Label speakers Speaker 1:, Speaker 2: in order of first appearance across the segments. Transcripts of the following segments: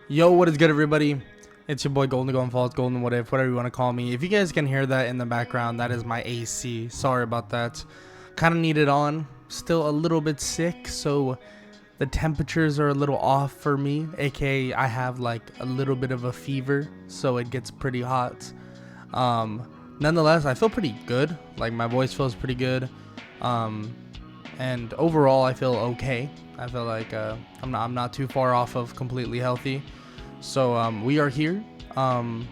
Speaker 1: Yo, what is good, everybody? It's your boy Golden Golden Falls, Golden what if, whatever you want to call me. If you guys can hear that in the background, that is my AC. Sorry about that. Kind of need it on. Still a little bit sick, so the temperatures are a little off for me. AKA, I have like a little bit of a fever, so it gets pretty hot. Nonetheless, I feel pretty good. Like my voice feels pretty good. And overall, I feel okay. I feel like I'm not too far off of completely healthy. So we are here. I'm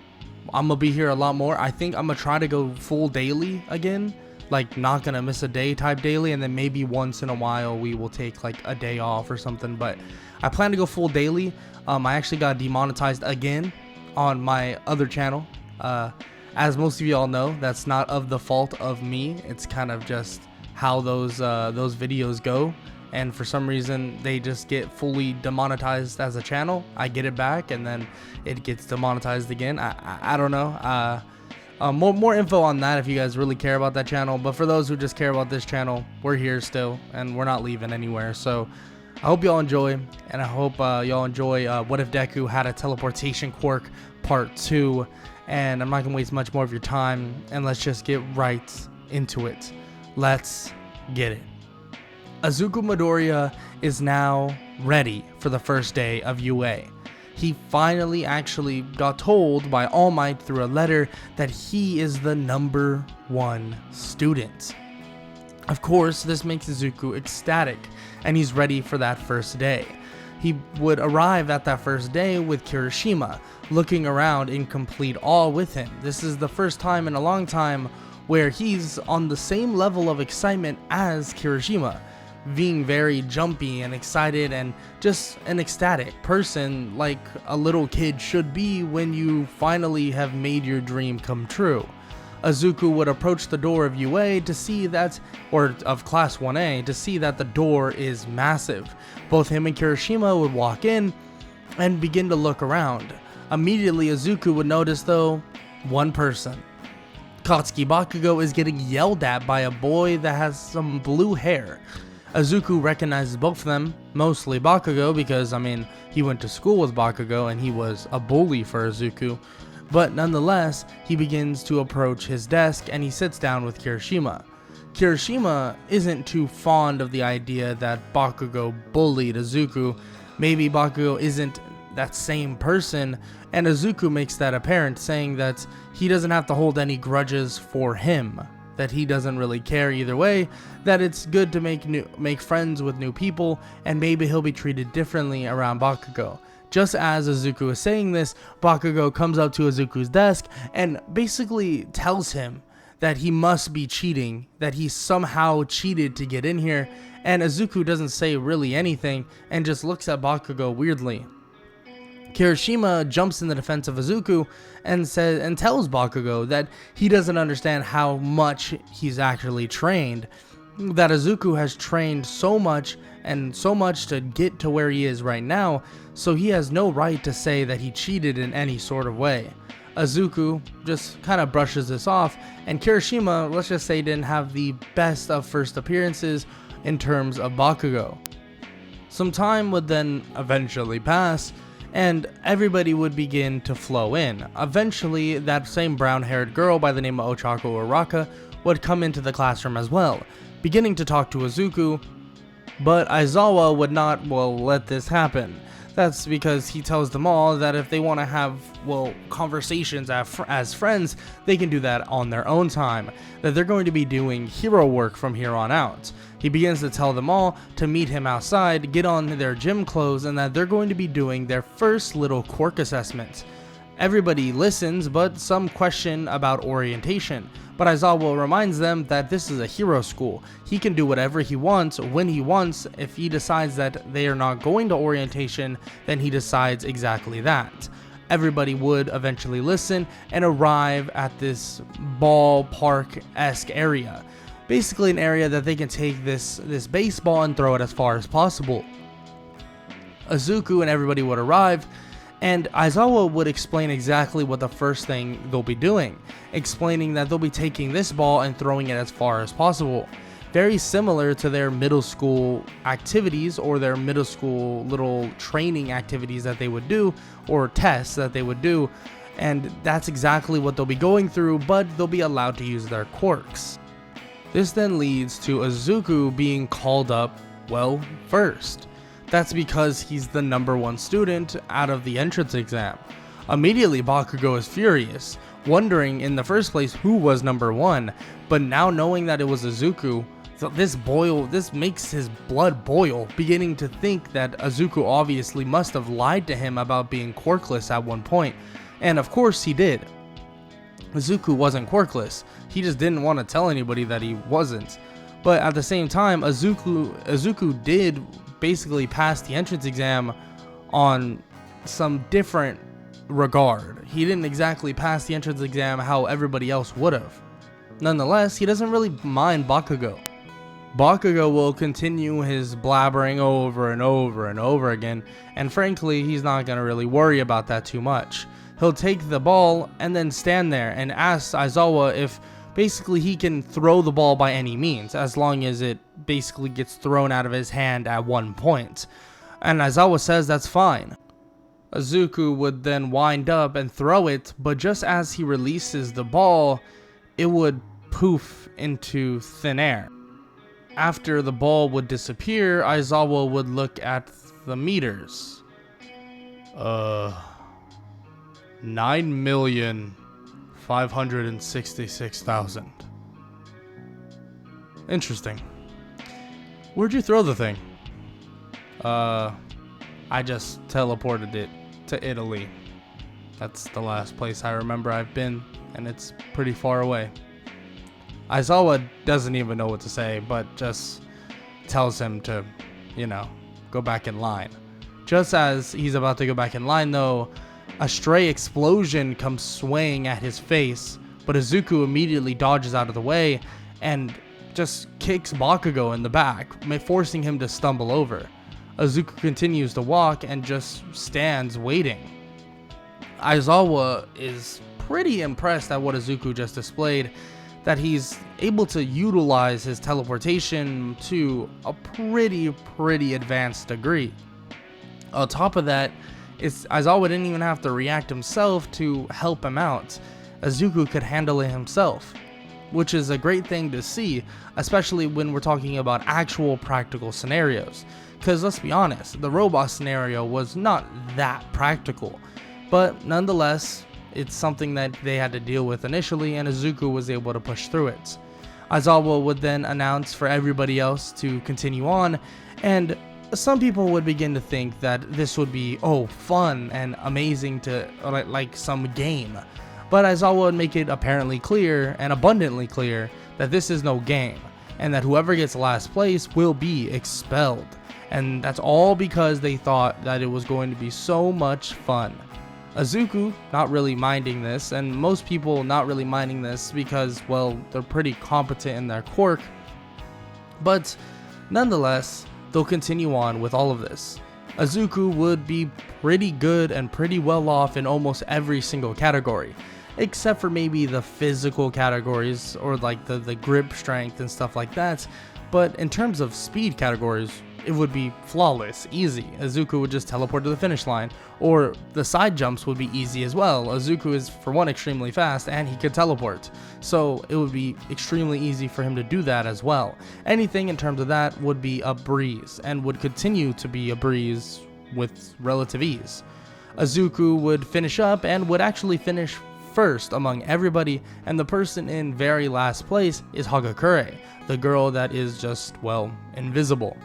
Speaker 1: gonna be here a lot more. I think I'm gonna try to go full daily again, like not gonna miss a day type daily, and then maybe once in a while we will take like a day off or something. But I plan to go full daily. I actually got demonetized again on my other channel. As most of y'all know, that's not of the fault of me. It's kind of just how those videos go. And for some reason they just get fully demonetized as a channel. I get it back and then it gets demonetized again. I don't know. More info on that if you guys really care about that channel. But for those who just care about this channel, we're here still and we're not leaving anywhere. So I hope y'all enjoy, and I hope y'all enjoy What If Deku Had a Teleportation Quirk Part 2. And I'm not gonna waste much more of your time, and let's just get right into it. Let's get it. Izuku Midoriya is now ready for the first day of UA. He finally actually got told by All Might through a letter that he is the #1 student. Of course, this makes Izuku ecstatic, and he's ready for that first day. He would arrive at that first day with Kirishima, looking around in complete awe with him. This is the first time in a long time where he's on the same level of excitement as Kirishima, being very jumpy and excited and just an ecstatic person like a little kid should be when you finally have made your dream come true. Izuku would approach the door of UA to see that, or of Class 1A, to see that the door is massive. Both him and Kirishima would walk in and begin to look around. Immediately, Izuku would notice, though, one person. Katsuki Bakugo is getting yelled at by a boy that has some blue hair. Izuku recognizes both of them, mostly Bakugo because, I mean, he went to school with Bakugo and he was a bully for Izuku. But nonetheless, he begins to approach his desk and he sits down with Kirishima. Kirishima isn't too fond of the idea that Bakugo bullied Izuku. Maybe Bakugo isn't that same person, and Izuku makes that apparent, saying that he doesn't have to hold any grudges for him, that he doesn't really care either way, that it's good to make friends with new people, and maybe he'll be treated differently around Bakugo. Just as Izuku is saying this, Bakugo comes up to Izuku's desk and basically tells him that he must be cheating, that he somehow cheated to get in here, and Izuku doesn't say really anything and just looks at Bakugo weirdly. Kirishima jumps in the defense of Izuku and tells Bakugo that he doesn't understand how much he's actually trained, that Izuku has trained so much to get to where he is right now, so he has no right to say that he cheated in any sort of way. Izuku just kind of brushes this off, and Kirishima, let's just say, didn't have the best of first appearances in terms of Bakugo. Some time would then eventually pass, and everybody would begin to flow in. Eventually, that same brown-haired girl by the name of Ochako Uraka would come into the classroom as well, beginning to talk to Izuku, but Aizawa would not, let this happen. That's because he tells them all that if they want to have, conversations as friends, they can do that on their own time, that they're going to be doing hero work from here on out. He begins to tell them all to meet him outside, get on their gym clothes, and that they're going to be doing their first little quirk assessment. Everybody listens, but some question about orientation. But Aizawa reminds them that this is a hero school. He can do whatever he wants, when he wants. If he decides that they are not going to orientation, then he decides exactly that. Everybody would eventually listen and arrive at this ballpark-esque area. Basically an area that they can take this baseball and throw it as far as possible. Izuku and everybody would arrive, and Aizawa would explain exactly what the first thing they'll be doing, explaining that they'll be taking this ball and throwing it as far as possible. very similar to their middle school activities or their middle school little training activities that they would do, or tests that they would do. And that's exactly what they'll be going through, but they'll be allowed to use their quirks. This then leads to Izuku being called up, well, first. That's because he's the #1 student out of the entrance exam. Immediately, Bakugo is furious, wondering in the first place who was #1, but now knowing that it was Izuku, this makes his blood boil, beginning to think that Izuku obviously must have lied to him about being quirkless at one point, and of course he did. Izuku wasn't quirkless, he just didn't want to tell anybody that he wasn't. But at the same time, Izuku did basically pass the entrance exam on some different regard. He didn't exactly pass the entrance exam how everybody else would have. Nonetheless, he doesn't really mind Bakugo. Bakugo will continue his blabbering over and over and over again, and frankly, he's not going to really worry about that too much. He'll take the ball and then stand there and ask Aizawa if basically he can throw the ball by any means, as long as it basically gets thrown out of his hand at one point. And Aizawa says that's fine. Izuku would then wind up and throw it, but just as he releases the ball, it would poof into thin air. After the ball would disappear, Aizawa would look at the meters. 9,566,000. Interesting. Where'd you throw the thing? I just teleported it to Italy. That's the last place I remember I've been, and it's pretty far away. Aizawa doesn't even know what to say, but just tells him to, go back in line. Just as he's about to go back in line, though, a stray explosion comes swaying at his face, but Izuku immediately dodges out of the way and just kicks Bakugo in the back, forcing him to stumble over. Izuku continues to walk and just stands waiting. Aizawa is pretty impressed at what Izuku just displayed, that he's able to utilize his teleportation to a pretty advanced degree. On top of that, Aizawa didn't even have to react himself to help him out. Izuku could handle it himself, which is a great thing to see, especially when we're talking about actual practical scenarios. Because let's be honest, the robot scenario was not that practical, but nonetheless, it's something that they had to deal with initially, and Izuku was able to push through it. Aizawa would then announce for everybody else to continue on, and some people would begin to think that this would be, fun and amazing to, like some game. But Aizawa would make it apparently clear and abundantly clear that this is no game, and that whoever gets last place will be expelled. And that's all because they thought that it was going to be so much fun. Izuku not really minding this, and most people not really minding this because, well, they're pretty competent in their quirk. But nonetheless, they'll continue on with all of this. Izuku would be pretty good and pretty well off in almost every single category, except for maybe the physical categories or like the grip strength and stuff like that. But in terms of speed categories, it would be flawless, easy. Izuku would just teleport to the finish line, or the side jumps would be easy as well. Izuku is, for one, extremely fast, and he could teleport, so it would be extremely easy for him to do that as well. Anything in terms of that would be a breeze, and would continue to be a breeze with relative ease. Izuku would finish up, and would actually finish first among everybody, and the person in very last place is Hagakure, the girl that is just, well, invisible.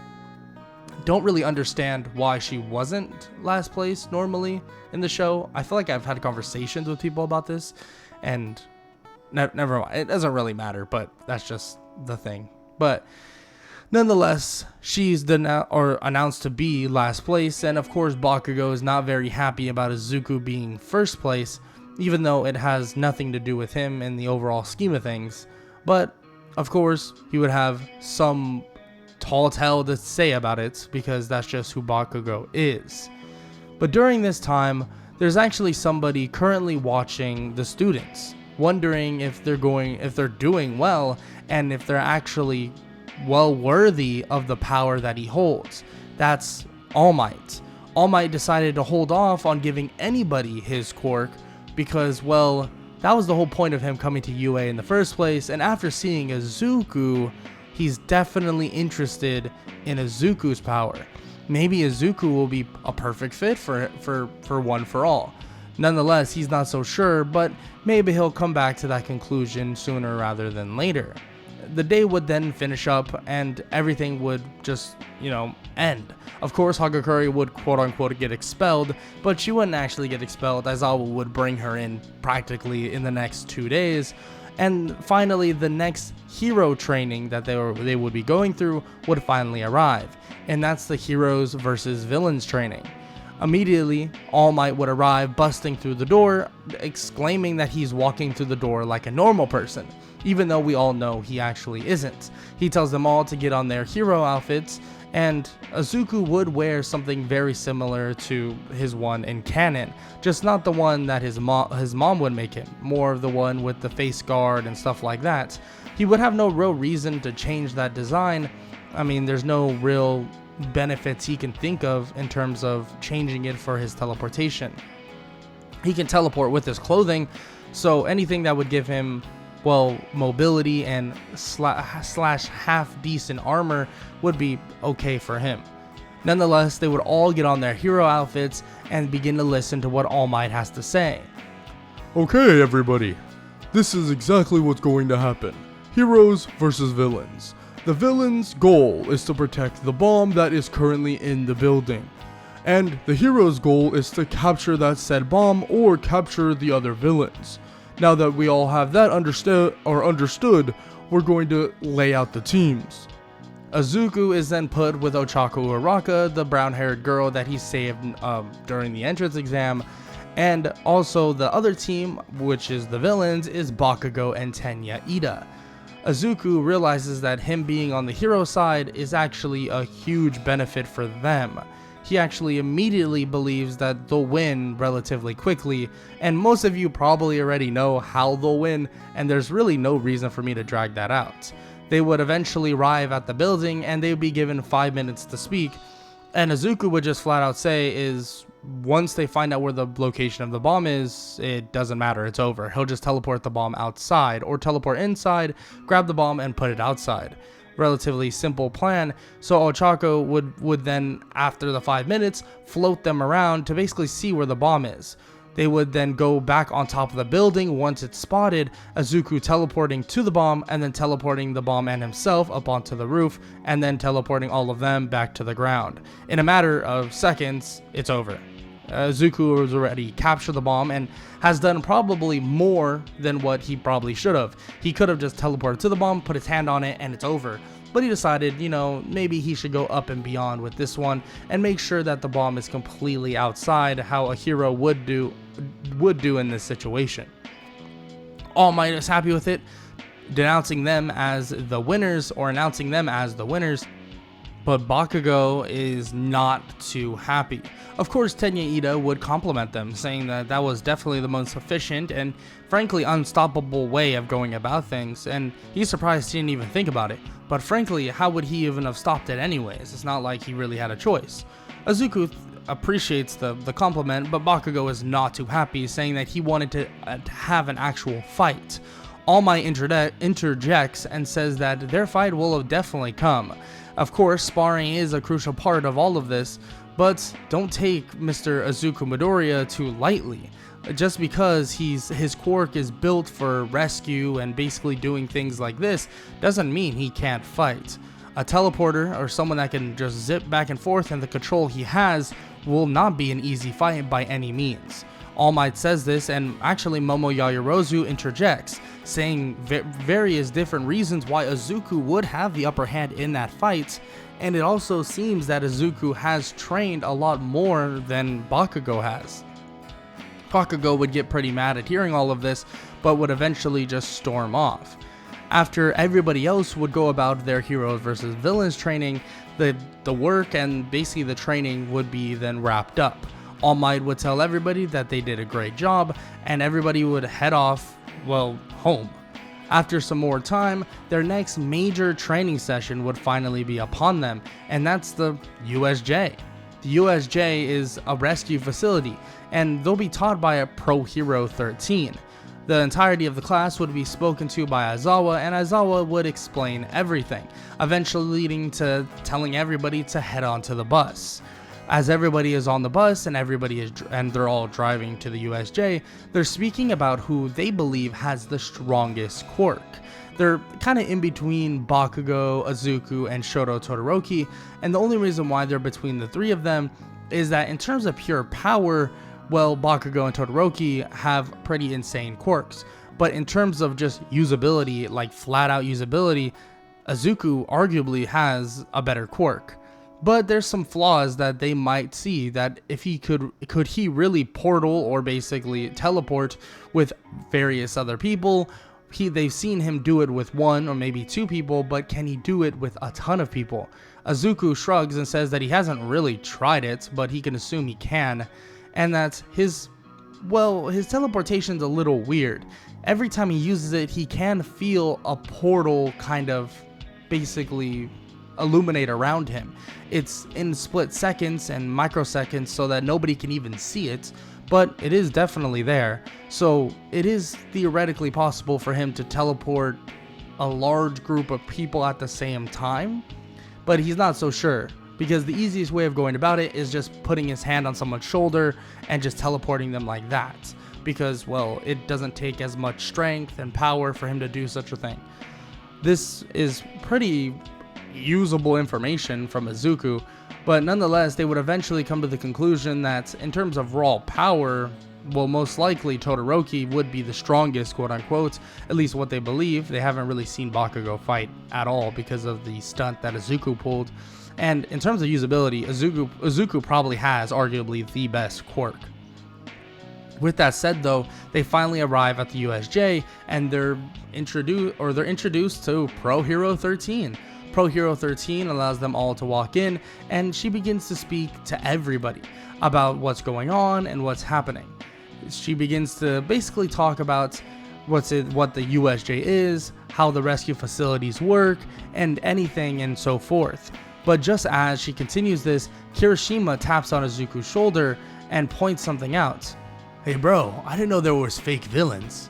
Speaker 1: Don't really understand why she wasn't last place normally in the show. I feel like I've had conversations with people about this, and never mind. It doesn't really matter, but that's just the thing. But nonetheless, she's announced to be last place, and of course Bakugo is not very happy about Izuku being first place, even though it has nothing to do with him in the overall scheme of things. But of course, he would have some tall tale to say about it, because that's just who Bakugo is. But during this time, there's actually somebody currently watching the students, wondering if they're doing well, and if they're actually well worthy of the power that he holds. That's All Might. All Might decided to hold off on giving anybody his quirk because, well, that was the whole point of him coming to UA in the first place, and after seeing Izuku, he's definitely interested in Izuku's power. Maybe Izuku will be a perfect fit for One for All. Nonetheless, he's not so sure, but maybe he'll come back to that conclusion sooner rather than later. The day would then finish up and everything would just, end. Of course, Hagakure would quote-unquote get expelled, but she wouldn't actually get expelled, as Aizawa would bring her in practically in the next 2 days. And finally, the next hero training that they would be going through would finally arrive, and that's the heroes versus villains training. Immediately, All Might would arrive, busting through the door, exclaiming that he's walking through the door like a normal person, even though we all know he actually isn't. He tells them all to get on their hero outfits, and Izuku would wear something very similar to his one in canon, just not the one that his mom would make him, more of the one with the face guard and stuff like that. He would have no real reason to change that design. I mean, there's no real benefits he can think of in terms of changing it for his teleportation. He can teleport with his clothing, so anything that would give him, well, mobility and slash half decent armor would be okay for him. Nonetheless, they would all get on their hero outfits and begin to listen to what All Might has to say.
Speaker 2: Okay, everybody, this is exactly what's going to happen. Heroes versus villains. The villain's goal is to protect the bomb that is currently in the building, and the hero's goal is to capture that said bomb or capture the other villains. Now that we all have that understood, we're going to lay out the teams. Izuku is then put with Ochako Uraka, the brown-haired girl that he saved during the entrance exam, and also the other team, which is the villains, is Bakugo and Tenya Ida. Izuku realizes that him being on the hero side is actually a huge benefit for them. He actually immediately believes that they'll win relatively quickly, and most of you probably already know how they'll win, and there's really no reason for me to drag that out. They would eventually arrive at the building and they would be given 5 minutes to speak, and Izuku would just flat out say once they find out where the location of the bomb is, it doesn't matter, it's over. He'll just teleport the bomb outside, or teleport inside, grab the bomb, and put it outside. Relatively simple plan. So Ochako would then, after the 5 minutes, float them around to basically see where the bomb is. They would then go back on top of the building once it's spotted, Izuku teleporting to the bomb, and then teleporting the bomb and himself up onto the roof, and then teleporting all of them back to the ground. In a matter of seconds, it's over. Izuku has already captured the bomb and has done probably more than what he probably should have. He could have just teleported to the bomb, put his hand on it, and it's over. But he decided, maybe he should go up and beyond with this one and make sure that the bomb is completely outside, how a hero would do in this situation. All Might is happy with it, announcing them as the winners, but Bakugo is not too happy. Of course, Tenya Ida would compliment them, saying that was definitely the most efficient and frankly unstoppable way of going about things, and he's surprised he didn't even think about it. But frankly, how would he even have stopped it anyways? It's not like he really had a choice. Izuku appreciates the compliment, but Bakugo is not too happy, saying that he wanted to have an actual fight. All Might interjects and says that their fight will definitely come. Of course, sparring is a crucial part of all of this, but don't take Mr. Izuku Midoriya too lightly. Just because his quirk is built for rescue and basically doing things like this doesn't mean he can't fight. A teleporter or someone that can just zip back and forth and the control he has will not be an easy fight by any means. All Might says this, and actually Momo Yaoyorozu interjects, saying various different reasons why Izuku would have the upper hand in that fight, and it also seems that Izuku has trained a lot more than Bakugo has. Bakugo would get pretty mad at hearing all of this, but would eventually just storm off. After everybody else would go about their heroes versus villains training, the work and basically the training would be then wrapped up. All Might would tell everybody that they did a great job, and everybody would head off, home.
Speaker 1: After some more time, their next major training session would finally be upon them, and that's the USJ. The USJ is a rescue facility, and they'll be taught by a Pro Hero 13. The entirety of the class would be spoken to by Aizawa, and Aizawa would explain everything, eventually leading to telling everybody to head onto the bus. As everybody is on the bus and they're all driving to the USJ, they're speaking about who they believe has the strongest quirk. They're kind of in between Bakugo, Izuku, and Shoto Todoroki, and the only reason why they're between the three of them is that in terms of pure power, well, Bakugo and Todoroki have pretty insane quirks, but in terms of just usability, like flat out usability, Izuku arguably has a better quirk. But there's some flaws that they might see, that if he could he really portal or basically teleport with various other people. They've seen him do it with one or maybe two people, but can he do it with a ton of people? Izuku shrugs and says that he hasn't really tried it, but he can assume he can, and that his teleportation's a little weird. Every time he uses it, he can feel a portal kind of basically illuminate around him. It's in split seconds and microseconds so that nobody can even see it, but it is definitely there. So it is theoretically possible for him to teleport a large group of people at the same time, but he's not so sure, because the easiest way of going about it is just putting his hand on someone's shoulder and just teleporting them like that, because, well, it doesn't take as much strength and power for him to do such a thing. This is pretty usable information from Izuku, but nonetheless they would eventually come to the conclusion that in terms of raw power, well, most likely Todoroki would be the strongest, quote unquote, at least what they believe. They haven't really seen Bakugo fight at all because of the stunt that Izuku pulled, and in terms of usability, Izuku probably has arguably the best quirk. With that said though, they finally arrive at the USJ and they're introduced to Pro Hero 13. Pro Hero 13 allows them all to walk in, and she begins to speak to everybody about what's going on and what's happening. She begins to basically talk about what the USJ is, how the rescue facilities work, and anything and so forth. But just as she continues this, Kirishima taps on Izuku's shoulder and points something out. "Hey bro, I didn't know there was fake villains."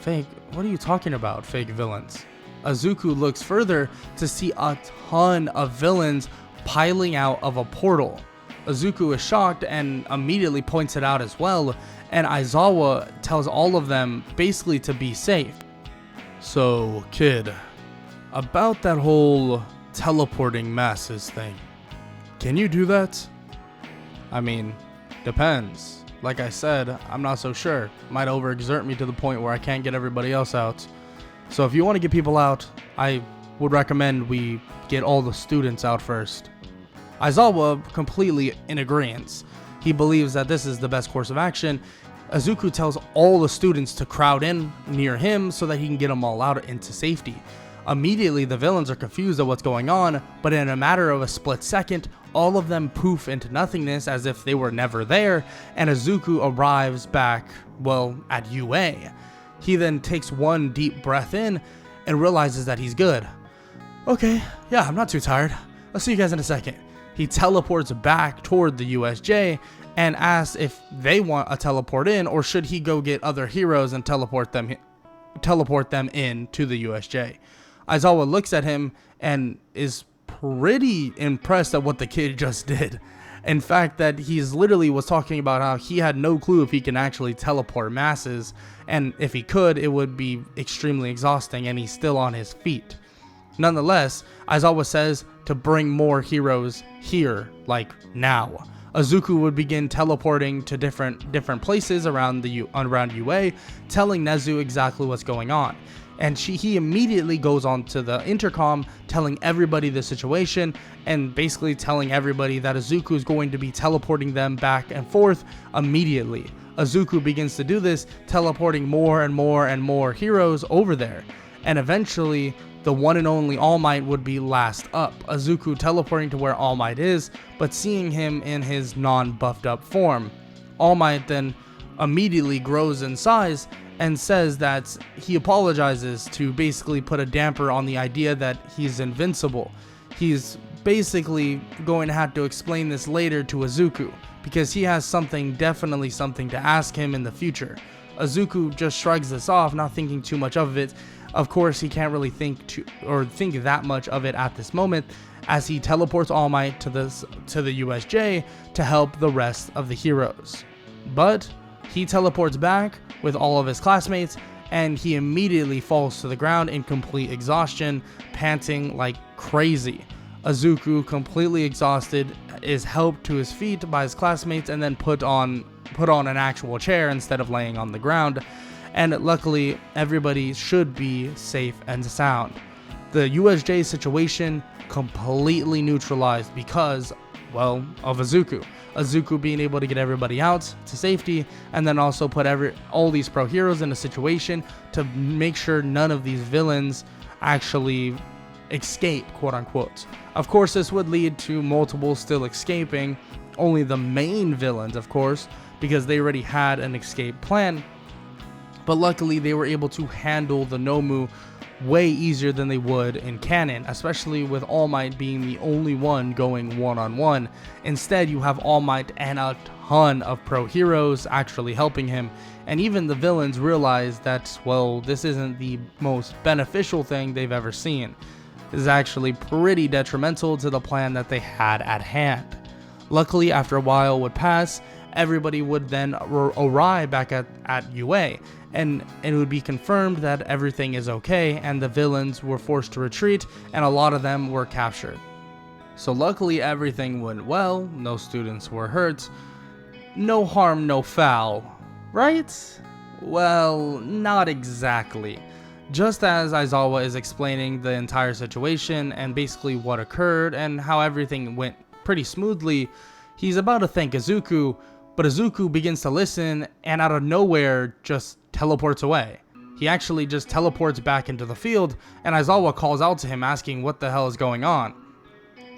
Speaker 1: "Fake? What are you talking about, fake villains?" Izuku looks further to see a ton of villains piling out of a portal. Izuku is shocked and immediately points it out as well, and Aizawa tells all of them basically to be safe. "So, kid, about that whole teleporting masses thing, can you do that?" "I mean, depends. Like I said, I'm not so sure. Might overexert me to the point where I can't get everybody else out. So if you want to get people out, I would recommend we get all the students out first." Aizawa completely in agreement. He believes that this is the best course of action. Izuku tells all the students to crowd in near him so that he can get them all out into safety. Immediately, the villains are confused at what's going on, but in a matter of a split second, all of them poof into nothingness as if they were never there, and Izuku arrives back, well, at UA. He then takes one deep breath in and realizes that he's good. "Okay, yeah, I'm not too tired. I'll see you guys in a second." He teleports back toward the USJ and asks if they want a teleport in, or should he go get other heroes and teleport them in to the USJ. Aizawa looks at him and is pretty impressed at what the kid just did. In fact, that he's literally was talking about how he had no clue if he can actually teleport masses, and if he could, it would be extremely exhausting, and he's still on his feet. Nonetheless, Aizawa says to bring more heroes here, like now. Izuku would begin teleporting to different places around UA, telling Nezu exactly what's going on. And he immediately goes on to the intercom, telling everybody the situation, and basically telling everybody that Izuku is going to be teleporting them back and forth immediately. Izuku begins to do this, teleporting more and more and more heroes over there. And eventually, the one and only All Might would be last up. Izuku teleporting to where All Might is, but seeing him in his non-buffed up form. All Might then immediately grows in size and says that he apologizes to basically put a damper on the idea that he's invincible. He's basically going to have to explain this later to Izuku, because he has definitely something to ask him in the future. Izuku just shrugs this off, not thinking too much of it. Of course, he can't really think that much of it at this moment, as he teleports All Might to the USJ to help the rest of the heroes. But he teleports back with all of his classmates, and he immediately falls to the ground in complete exhaustion, panting like crazy. Izuku, completely exhausted, is helped to his feet by his classmates and then put on an actual chair instead of laying on the ground. And luckily, everybody should be safe and sound. The USJ situation completely neutralized because, well, of Izuku. Izuku being able to get everybody out to safety, and then also put all these pro heroes in a situation to make sure none of these villains actually escape, quote unquote. Of course, this would lead to multiple still escaping, only the main villains, of course, because they already had an escape plan. But luckily, they were able to handle the Nomu way easier than they would in canon, especially with All Might being the only one going one-on-one. Instead, you have All Might and a ton of pro heroes actually helping him, and even the villains realize that, well, this isn't the most beneficial thing they've ever seen. This is actually pretty detrimental to the plan that they had at hand. Luckily, after a while would pass, everybody would then arrive back at UA, and it would be confirmed that everything is okay, and the villains were forced to retreat, and a lot of them were captured. So luckily everything went well, no students were hurt, no harm, no foul, right? Well, not exactly. Just as Aizawa is explaining the entire situation and basically what occurred and how everything went pretty smoothly, he's about to thank Izuku, but Izuku begins to listen and out of nowhere just teleports away. He actually just teleports back into the field, and Aizawa calls out to him asking what the hell is going on.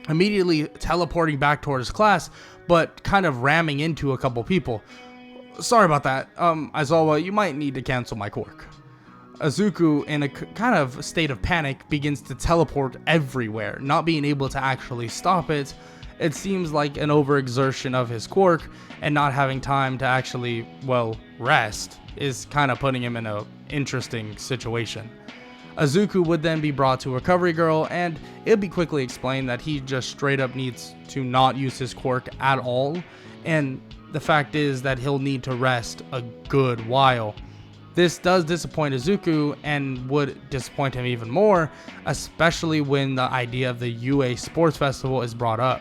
Speaker 1: Immediately teleporting back towards class, but kind of ramming into a couple people. Sorry about that, Aizawa, you might need to cancel my quirk. Izuku, in a kind of state of panic, begins to teleport everywhere, not being able to actually stop it. It seems like an overexertion of his quirk, and not having time to actually, well, rest is kind of putting him in an interesting situation. Izuku would then be brought to Recovery Girl, and it'd be quickly explained that he just straight up needs to not use his quirk at all, and the fact is that he'll need to rest a good while. This does disappoint Izuku and would disappoint him even more, especially when the idea of the UA Sports Festival is brought up.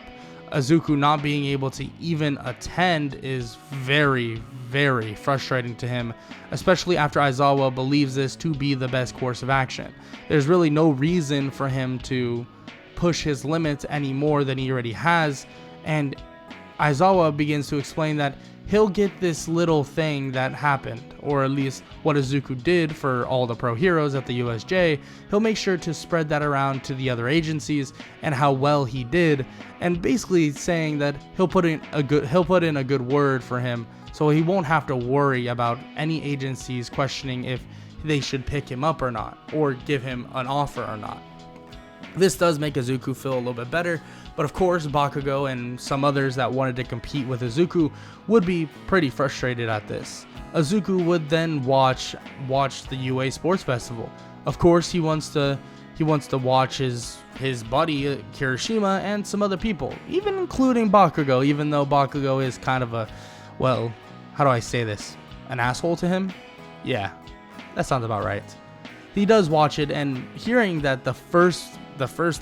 Speaker 1: Izuku not being able to even attend is very, very frustrating to him, especially after Aizawa believes this to be the best course of action. There's really no reason for him to push his limits any more than he already has, and Aizawa begins to explain that he'll get this little thing that happened, or at least what Izuku did for all the pro heroes at the USJ. He'll make sure to spread that around to the other agencies and how well he did, and basically saying that he'll put in a good word for him, so he won't have to worry about any agencies questioning if they should pick him up or not, or give him an offer or not. This does make Izuku feel a little bit better, but of course Bakugo and some others that wanted to compete with Izuku would be pretty frustrated at this. Izuku would then watch the UA Sports Festival. Of course he wants to watch his buddy Kirishima and some other people, even including Bakugo, even though Bakugo is kind of a, well, how do I say this, an asshole to him? Yeah, that sounds about right. He does watch it, and hearing that the first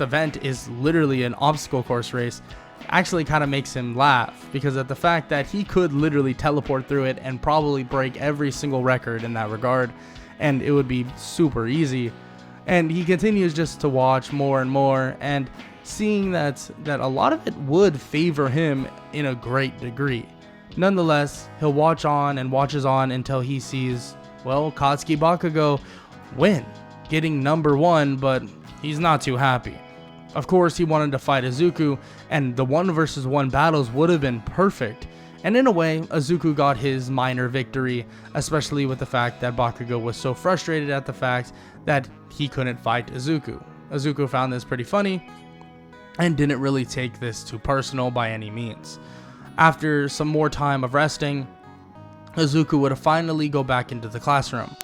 Speaker 1: event is literally an obstacle course race actually kind of makes him laugh, because of the fact that he could literally teleport through it and probably break every single record in that regard, and it would be super easy. And he continues just to watch more and more, and seeing that a lot of it would favor him in a great degree. Nonetheless, he'll watch on and watches on until he sees, well, Katsuki Bakugo win, getting number 1, but he's not too happy. Of course, he wanted to fight Izuku, and the 1 versus 1 battles would have been perfect. And in a way, Izuku got his minor victory, especially with the fact that Bakugo was so frustrated at the fact that he couldn't fight Izuku. Izuku found this pretty funny and didn't really take this too personal by any means. After some more time of resting, Izuku would finally go back into the classroom.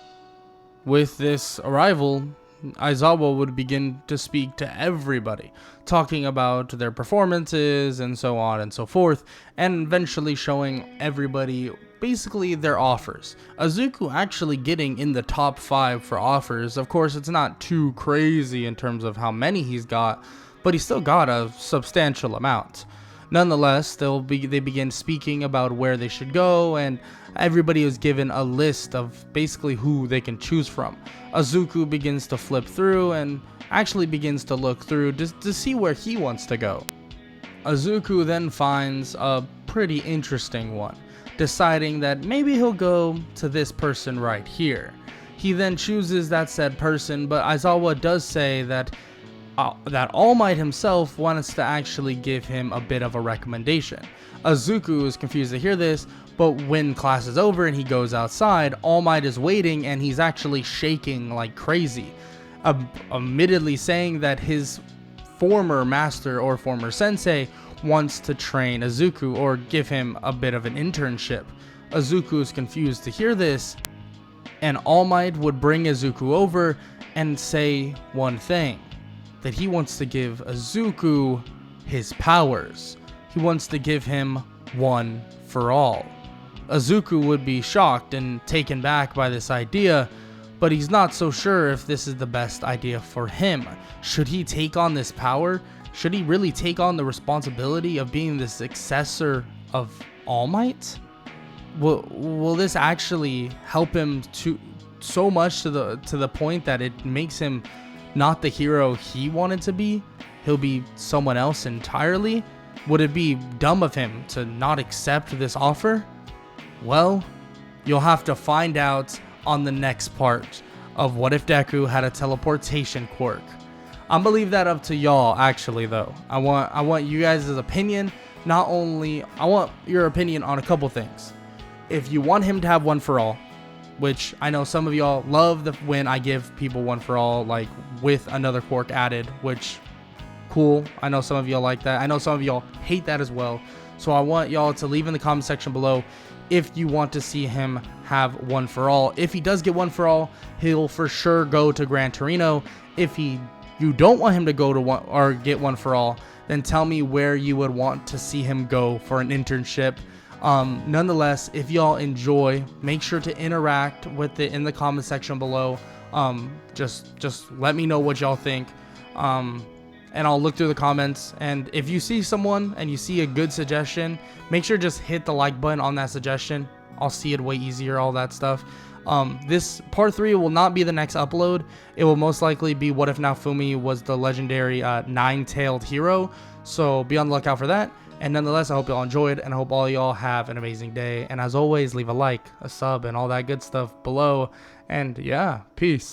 Speaker 1: With this arrival, Aizawa would begin to speak to everybody, talking about their performances and so on and so forth, and eventually showing everybody basically their offers. Izuku actually getting in the top 5 for offers. Of course, it's not too crazy in terms of how many he's got, but he still got a substantial amount. Nonetheless, they begin speaking about where they should go, and everybody is given a list of basically who they can choose from. Izuku begins to flip through and actually begins to look through to see where he wants to go. Izuku then finds a pretty interesting one, deciding that maybe he'll go to this person right here. He then chooses that said person, but Aizawa does say that All Might himself wants to actually give him a bit of a recommendation. Izuku is confused to hear this, but when class is over and he goes outside, All Might is waiting and he's actually shaking like crazy, admittedly saying that his former master or former sensei wants to train Izuku or give him a bit of an internship. Izuku is confused to hear this, and All Might would bring Izuku over and say one thing, that he wants to give Izuku his powers. He wants to give him one for all. Izuku would be shocked and taken back by this idea, but he's not so sure if this is the best idea for him. Should he take on this power? Should he really take on the responsibility of being the successor of All Might? Will this actually help him so much to the point that it makes him not the hero he wanted to be? He'll be someone else entirely? Would it be dumb of him to not accept this offer? Well, you'll have to find out on the next part of What If Deku Had a Teleportation Quirk. I'm gonna leave that up to y'all actually though. I want you guys' opinion. Not only, I want your opinion on a couple things. If you want him to have one for all, which I know some of y'all love when I give people one for all, like with another quirk added, which cool. I know some of y'all like that. I know some of y'all hate that as well. So I want y'all to leave in the comment section below if you want to see him have one for all. If he does get one for all, he'll for sure go to Gran Torino. If you don't want him to go to one or get one for all, then tell me where you would want to see him go for an internship. Nonetheless, if y'all enjoy, make sure to interact with it in the comment section below. Just let me know what y'all think. And I'll look through the comments, and if you see someone and you see a good suggestion, make sure just hit the like button on that suggestion. I'll see it way easier, all that stuff. This part 3 will not be the next upload. It will most likely be What If Naofumi was the legendary 9-tailed hero, so be on the lookout for that. And nonetheless, I hope y'all enjoyed, and I hope all y'all have an amazing day. And as always, leave a like, a sub, and all that good stuff below. And yeah, peace.